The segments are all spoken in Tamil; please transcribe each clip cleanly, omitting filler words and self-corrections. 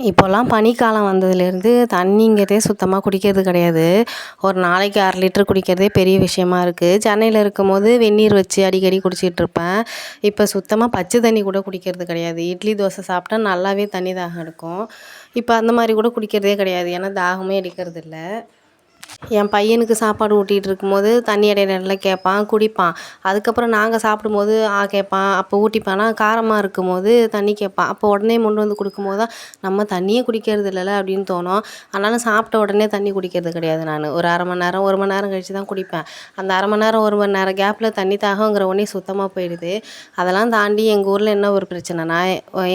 இப்போல்லாம் பனிக்காலம் வந்ததுலேருந்து தண்ணிங்கிறதே சுத்தமாக குடிக்கிறது கிடையாது. ஒரு நாளைக்கு 1/2 லிட்டர் குடிக்கிறதே பெரிய விஷயமா இருக்குது. சென்னையில இருக்கும்போது வெந்நீர் வச்சு அடிக்கடி குடிச்சிட்ருப்பேன். இப்போ சுத்தமாக பச்சை தண்ணி கூட குடிக்கிறது கிடையாது. இட்லி, தோசை சாப்பிட்டா நல்லாவே தண்ணி தாகம் எடுக்கும். இப்போ அந்த மாதிரி கூட குடிக்கிறதே கிடையாது. ஏன்னா தாகமே எடுக்கிறதில்ல. என் பையனுக்கு சாப்பாடு ஊட்டிகிட்டு இருக்கும்போது தண்ணி இடையில கேட்பான், குடிப்பான். அதுக்கப்புறம் நாங்கள் சாப்பிடும்போது கேட்பான். அப்போ ஊட்டிப்பானா, காரமாக இருக்கும்போது தண்ணி கேட்பான். அப்போ உடனே கொண்டு வந்து கொடுக்கும்போது தான் நம்ம தண்ணியே குடிக்கிறது இல்லைல்ல அப்படின்னு தோணும். ஆனாலும் சாப்பிட்ட உடனே தண்ணி குடிக்கிறது கிடையாது நான். ஒரு 1/2 மணி நேரம் 1 மணி நேரம் கழிச்சு தான் குடிப்பேன். அந்த 1/2 மணி நேரம் 1 மணி நேரம் கேப்பில் தண்ணி தாகங்கிற உடனே சுத்தமாக போயிடுது. அதெல்லாம் தாண்டி எங்கள் ஊரில் என்ன ஒரு பிரச்சனைனா,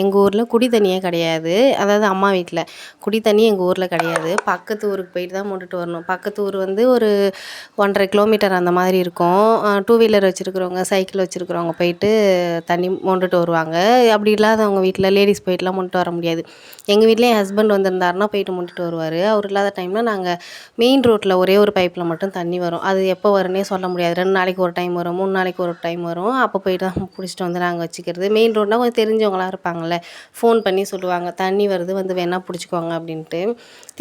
எங்கள் ஊரில் குடி தண்ணியே கிடையாது. அதாவது அம்மா வீட்டில் குடி தண்ணி எங்கள் ஊரில் கிடையாது. பக்கத்து ஊருக்கு போயிட்டு தான் மொண்டுட்டு வரணும். பக்கத்து ஊர் வந்து ஒரு 1.5 கிலோமீட்டர் அந்த மாதிரி இருக்கும். 2 வீலர் வச்சுருக்கிறவங்க, சைக்கிள் வச்சுருக்கிறவங்க போயிட்டு தண்ணி மொண்டுட்டு வருவாங்க. அப்படி இல்லாதவங்க வீட்டில் லேடிஸ் போயிட்டுலாம் மொண்டுட்டு வர முடியாது. எங்கள் வீட்டில் என் ஹஸ்பண்ட் வந்திருந்தாருன்னா போயிட்டு மொண்டுட்டு வருவார். அவர் இல்லாத டைமில் நாங்கள் மெயின் ரோட்டில் ஒரே ஒரு பைப்பில் மட்டும் தண்ணி வரும். அது எப்போ வரும்னே சொல்ல முடியாது. 2 நாளைக்கு ஒரு டைம் வரும், 3 நாளைக்கு ஒரு டைம் வரும். அப்போ போயிட்டு தான் பிடிச்சிட்டு வந்து நாங்கள் வச்சுக்கிறது. மெயின் ரோட்னா கொஞ்சம் தெரிஞ்சவங்களாம் இருப்பாங்கள்ல, ஃபோன் பண்ணி சொல்லுவாங்க, தண்ணி வருது வந்து வேணா பிடிச்சிக்கோங்க அப்படின்ட்டு.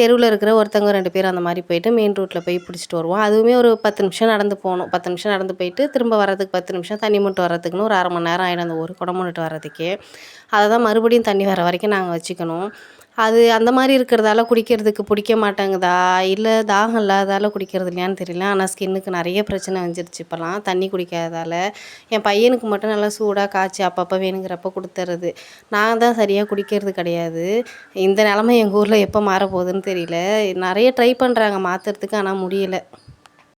தெருவில் இருக்கிற ஒருத்தவங்க 2 பேர் அந்த மாதிரி போயிட்டு மெயின் ரோட்டில் போய் பிடிச்சிட்டு வருவோம். அதுவுமே ஒரு 10 நிமிஷம் நடந்து போகணும். 10 நிமிஷம் நடந்து போயிட்டு திரும்ப வரதுக்கு 10 நிமிஷம், தண்ணி மொண்டு வரதுக்குன்னு ஒரு 1/2 மணி நேரம் ஆகிடும் அந்த ஒரு குடம் மொண்டுட்டு வரதுக்கே. அதை தான் மறுபடியும் தண்ணி வர வரைக்கும் நாங்கள் வச்சுக்கணும். அது அந்த மாதிரி இருக்கிறதால குடிக்கிறதுக்கு பிடிக்க மாட்டேங்குதா, இல்லை தாகம் இல்லாததால குடிக்கிறது இல்லையான்னு தெரியல. ஆனால் ஸ்கின்னுக்கு நிறைய பிரச்சனை வந்துருச்சு இப்போலாம் தண்ணி குடிக்காததால். என் பையனுக்கு மட்டும் நல்லா சூடாக காய்ச்சி அப்பப்போ வேணுங்கிறப்ப கொடுத்துறது. நான் தான் சரியாக குடிக்கிறது கிடையாது. இந்த நிலமை எங்கள் ஊரில் எப்போ மாறப்போகுதுன்னு தெரியல. நிறைய ட்ரை பண்ணுறாங்க மாற்றுறதுக்கு, ஆனால் முடியல.